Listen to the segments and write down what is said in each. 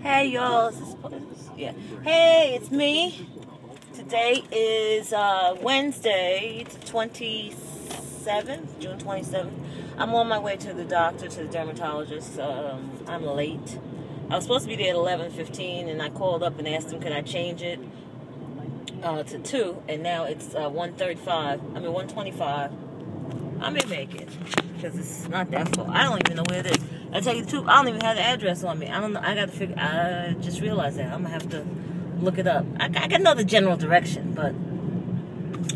Hey y'all, yeah. Hey, it's me. Today is Wednesday, the 27th, June 27th. I'm on my way to the doctor, to the dermatologist. I'm late. I was supposed to be there at 11:15, and I called up and asked him could I change it to 2, and now it's 1:25. I may make it because it's not that far. I don't even know where it is. I tell you the truth, I don't even have the address on me. I don't know. I got to figure. I just realized that I'm gonna have to look it up. I got know the general direction, but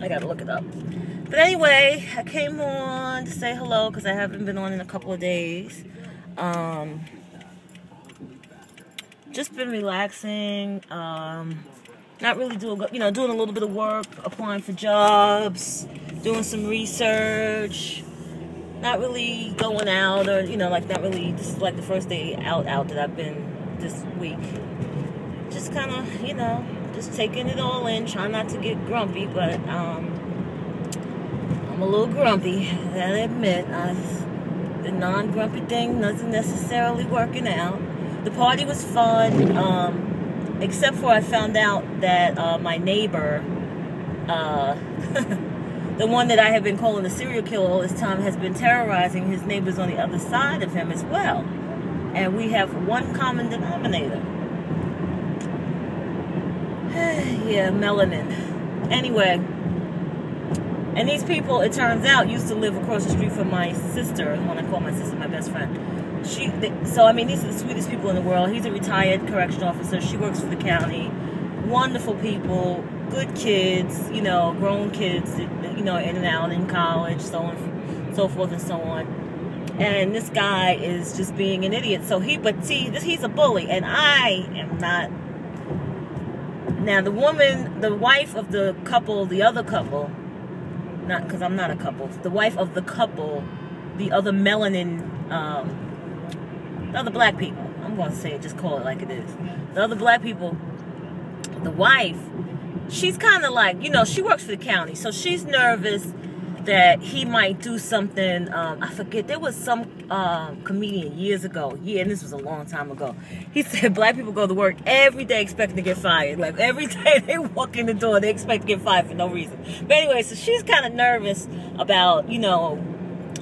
I got to look it up. But anyway, I came on to say hello because I haven't been on in a couple of days. Just been relaxing. Not really doing a little bit of work, applying for jobs, doing some research. Not really going out or, not really, this is like the first day out that I've been this week. Just kind of, just taking it all in, trying not to get grumpy, but I'm a little grumpy, I admit. The non-grumpy thing wasn't necessarily working out. The party was fun, except for I found out that my neighbor, the one that I have been calling a serial killer all this time, has been terrorizing his neighbors on the other side of him as well. And we have one common denominator. Yeah, melanin. Anyway, and these people, it turns out, used to live across the street from my sister, the one I call my sister, my best friend. These are the sweetest people in the world. He's a retired correctional officer. She works for the county. Wonderful people. Good kids, grown kids, in and out in college, so on, so forth and so on. And this guy is just being an idiot. He's a bully, and I am not. Now, the wife of the couple, the other couple, not because I'm not a couple, the wife of the couple, the other melanin, the other black people, I'm going to say it, just call it like it is. The other black people, the wife, she's kind of like, she works for the county, so she's nervous that he might do something. I forget, there was some comedian years ago, and this was a long time ago. He said black people go to work every day expecting to get fired. Like every day they walk in the door, they expect to get fired for no reason. But anyway, so she's kind of nervous about,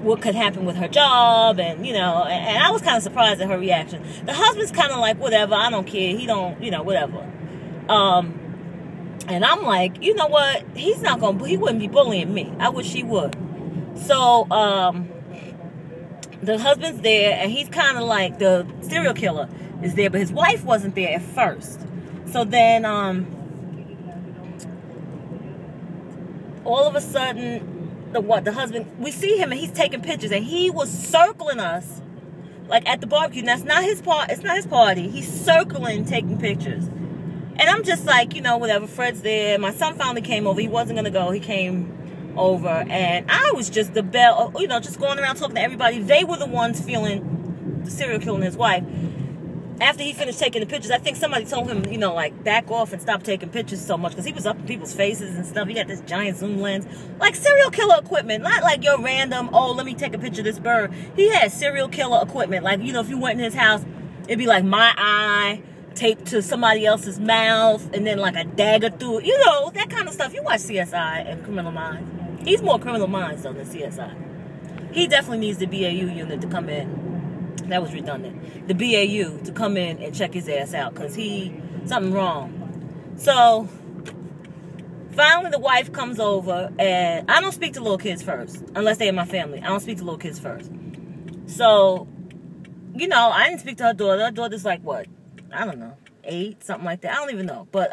what could happen with her job, and I was kind of surprised at her reaction. The husband's kind of like, whatever, I don't care. He don't, whatever. And I'm like, you know what? He wouldn't be bullying me. I wish he would. So, the husband's there, and he's kind of like, the serial killer is there, but his wife wasn't there at first. So then, all of a sudden, the husband, we see him, and he's taking pictures, and he was circling us, like at the barbecue. That's not his part. It's not his party. He's circling, taking pictures. And I'm just like, whatever, Fred's there. My son finally came over. He wasn't going to go. He came over. And I was just the bell, just going around talking to everybody. They were the ones feeling the serial killer and his wife. After he finished taking the pictures, I think somebody told him, back off and stop taking pictures so much. Because he was up in people's faces and stuff. He got this giant zoom lens. Like serial killer equipment. Not like your random, let me take a picture of this bird. He had serial killer equipment. Like, if you went in his house, it'd be like my eye taped to somebody else's mouth, and then like a dagger through it, that kind of stuff. You watch CSI and Criminal Minds. He's more Criminal Minds though than CSI. He definitely needs the BAU unit to come in. That was redundant. The BAU to come in and check his ass out, because something wrong. So finally the wife comes over, and I don't speak to little kids first unless they're in my family. I don't speak to little kids first. So I didn't speak to her daughter. Her daughter's like what, I don't know, 8, something like that. I don't even know. But,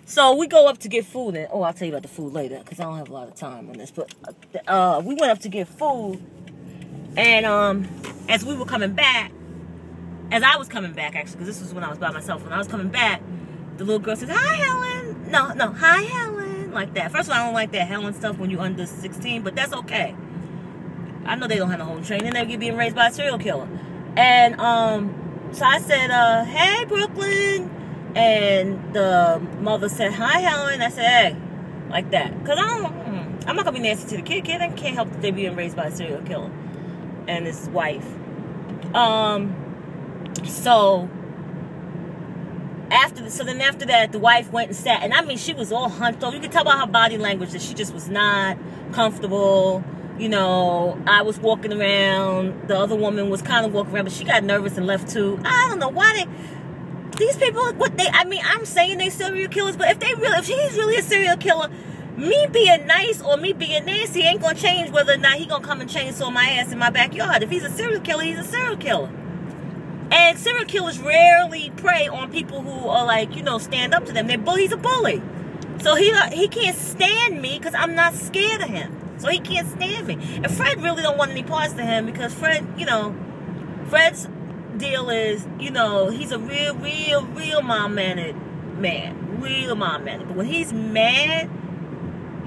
so we go up to get food. And, I'll tell you about the food later, because I don't have a lot of time on this. But, we went up to get food. And, as we were coming back, as I was coming back, actually, because this was when I was by myself. When I was coming back, the little girl says, hi, Helen. No, hi, Helen. Like that. First of all, I don't like that Helen stuff when you're under 16, but that's okay. I know they don't have no home training. They're being raised by a serial killer. And, so I said, hey, Brooklyn. And the mother said, hi, Helen. I said, hey, like that. Because I'm not going to be nasty to the kid. Kid can't help that they're being raised by a serial killer and his wife. So after that, the wife went and sat, and I mean, she was all hunched over. You could tell by her body language that she just was not comfortable. You know, I was walking around, the other woman was kind of walking around, but she got nervous and left too. I don't know why these people, I'm saying they serial killers, but if he's really a serial killer, me being nice or me being nasty ain't gonna change whether or not he gonna come and chainsaw my ass in my backyard. If he's a serial killer, he's a serial killer. And serial killers rarely prey on people who are like, you know, stand up to them. He's a bully. So he can't stand me because I'm not scared of him. So he can't stand me. And Fred really don't want any parts to him because Fred's deal is, you know, he's a real mild-mannered man. Real mild-mannered. But when he's mad,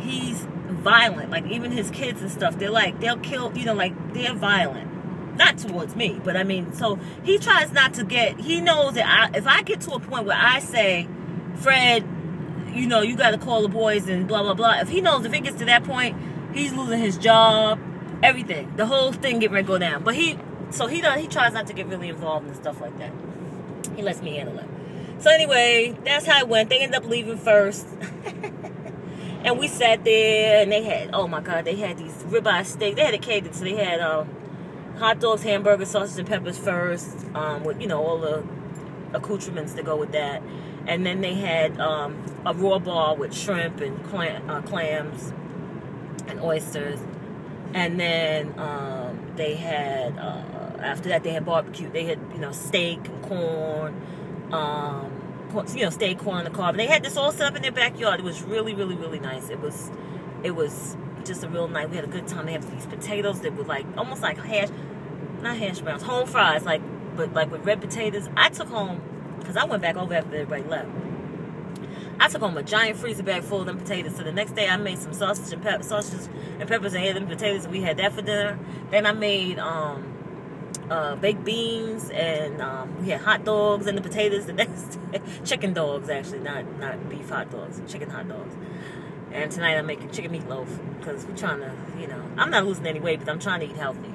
he's violent. Like, even his kids and stuff, they'll kill, you know, like, they're violent. Not towards me, but I mean, so he tries not to he knows that if I get to a point where I say, Fred, you know, you got to call the boys and blah, blah, blah. If he gets to that point, he's losing his job, everything. The whole thing get ready to go down. But he tries not to get really involved in stuff like that. He lets me handle it. So anyway, that's how it went. They ended up leaving first. And we sat there, and they had, oh my God, they had these ribeye steaks. They had it catered, so they had hot dogs, hamburgers, sausage, and peppers first, with, you know, all the accoutrements that go with that. And then they had a raw bar with shrimp and clams and oysters. And then they had, after that, they had barbecue. They had, you know, steak and corn, you know, steak, corn on the cob. And they had this all set up in their backyard. It was really, really, really nice. It was just a real night. We had a good time. They had these potatoes that were like almost like not hash browns, home fries, but with red potatoes. I took home, because I went back over after everybody left. I took home a giant freezer bag full of them potatoes. So the next day I made some sausage and peppers and had them potatoes, and we had that for dinner. Then I made baked beans, and we had hot dogs and the potatoes the next day. Chicken dogs, actually, not beef hot dogs, chicken hot dogs. And tonight I'm making chicken meatloaf because we're trying to, you know, I'm not losing any weight, but I'm trying to eat healthy.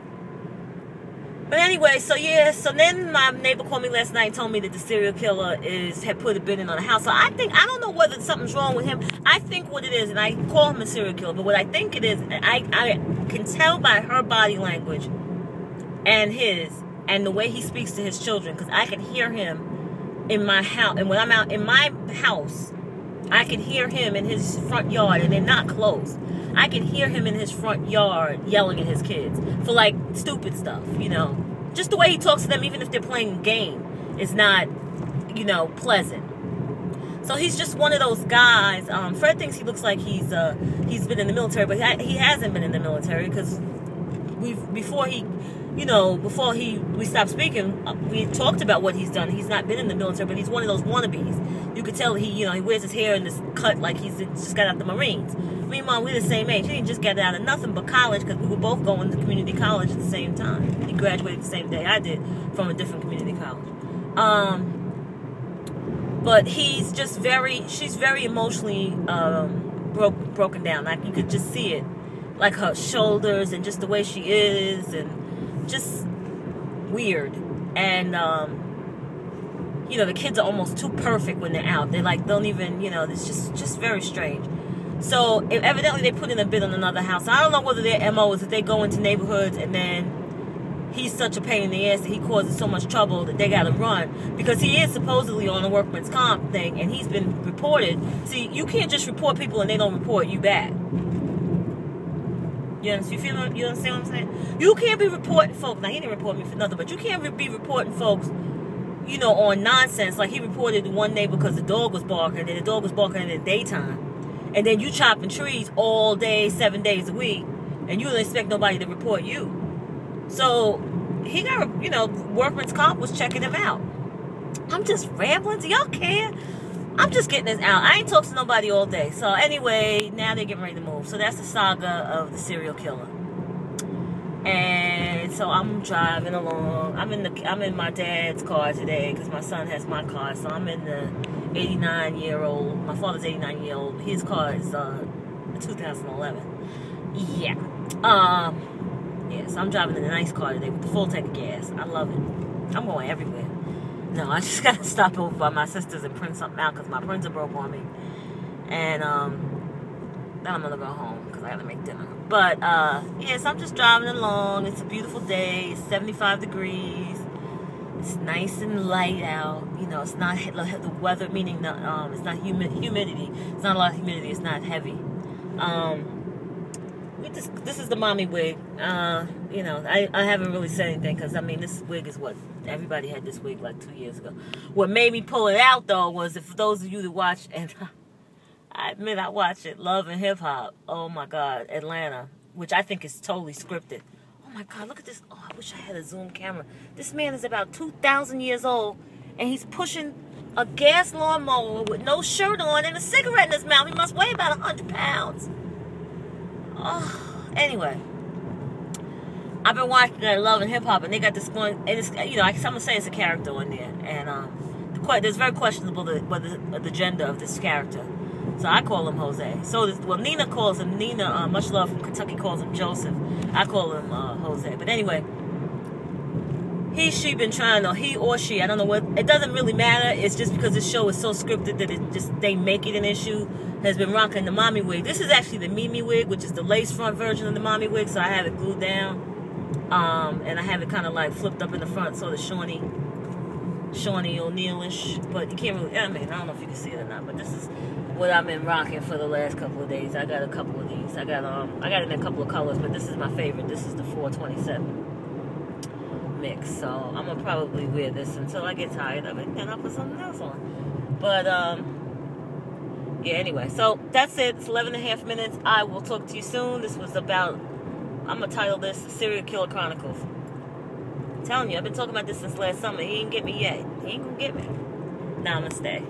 But anyway, so yeah, so then my neighbor called me last night and told me that the serial killer had put a bid in on the house. So I don't know whether something's wrong with him. I think what it is, and I call him a serial killer, but what I think it is, I can tell by her body language and the way he speaks to his children, because I can hear him in my house, and when I'm out in my house, I can hear him in his front yard, and they're not close. I can hear him in his front yard yelling at his kids for, like, stupid stuff, you know. Just the way he talks to them, even if they're playing a game, is not, you know, pleasant. So he's just one of those guys. Fred thinks he looks like he's been in the military, but he hasn't been in the military, because before we stopped speaking, we talked about what he's done. He's not been in the military, but he's one of those wannabes. You could tell he wears his hair in this cut like he's just got out the Marines. Meanwhile, we're the same age. He didn't just get out of nothing but college, because we were both going to community college at the same time. He graduated the same day I did from a different community college. But she's very emotionally broken down. Like, you could just see it. Like her shoulders and just the way she is, and just weird. And you know, the kids are almost too perfect when they're out. They like don't even, you know, it's just very strange. So evidently they put in a bid on another house. I don't know whether their MO is that they go into neighborhoods and then he's such a pain in the ass that he causes so much trouble that they gotta run, because he is supposedly on a workman's comp thing, and he's been reported. See, you can't just report people and they don't report you back. You understand what I'm saying? You can't be reporting folks. Now, he didn't report me for nothing, but you can't be reporting folks, you know, on nonsense. Like, he reported one neighbor because the dog was barking, and the dog was barking in the daytime. And then you chopping trees all day, 7 days a week, and you don't expect nobody to report you. So he got, you know, workman's comp was checking him out. I'm just rambling. Do y'all care? I'm just getting this out. I ain't talked to nobody all day. So anyway, now they're getting ready to move. So that's the saga of the serial killer. And so I'm driving along. I'm in my dad's car today because my son has my car. So I'm in the 89-year-old. My father's 89-year-old. His car is a 2011. Yeah. Yeah. So I'm driving in a nice car today with the full tank of gas. I love it. I'm going everywhere. No, I just gotta stop over by my sister's and print something out because my printer broke on me. And then I'm gonna go home because I gotta make dinner. But yes, I'm just driving along. It's a beautiful day. It's 75 degrees. It's nice and light out. You know, it's not the weather, meaning it's not humidity. It's not a lot of humidity. It's not heavy. This is the mommy wig. You know, I haven't really said anything because, I mean, this wig is what everybody had this wig like 2 years ago. What made me pull it out, though, was for those of you that watch, and I admit I watch it, Love and Hip Hop. Oh, my God, Atlanta, which I think is totally scripted. Oh, my God, look at this. Oh, I wish I had a zoom camera. This man is about 2,000 years old, and he's pushing a gas lawnmower with no shirt on and a cigarette in his mouth. He must weigh about 100 pounds. Oh, anyway, I've been watching Love and Hip Hop, and they got this going. And it's, you know, I'm gonna say it's a character on there, and it's very questionable the gender of this character. So I call him Jose. So Nina calls him Nina. Much Love from Kentucky calls him Joseph. I call him Jose. But anyway, she been trying to, he or she, I don't know what. It doesn't really matter. It's just because this show is so scripted that they make it an issue. Has been rocking the mommy wig. This is actually the Mimi wig, which is the lace front version of the mommy wig. So I have it glued down, and I have it kind of like flipped up in the front, sort of Shawnee O'Neal-ish. But you can't really. I mean, I don't know if you can see it or not. But this is what I've been rocking for the last couple of days. I got a couple of these. I got it in a couple of colors, but this is my favorite. This is the 427 mix. So I'm gonna probably wear this until I get tired of it, and I'll put something else on. But yeah, anyway, so that's it. It's 11.5 minutes. I will talk to you soon. This was about, I'm going to title this Serial Killer Chronicles. I'm telling you, I've been talking about this since last summer. He ain't get me yet. He ain't going to get me. Namaste.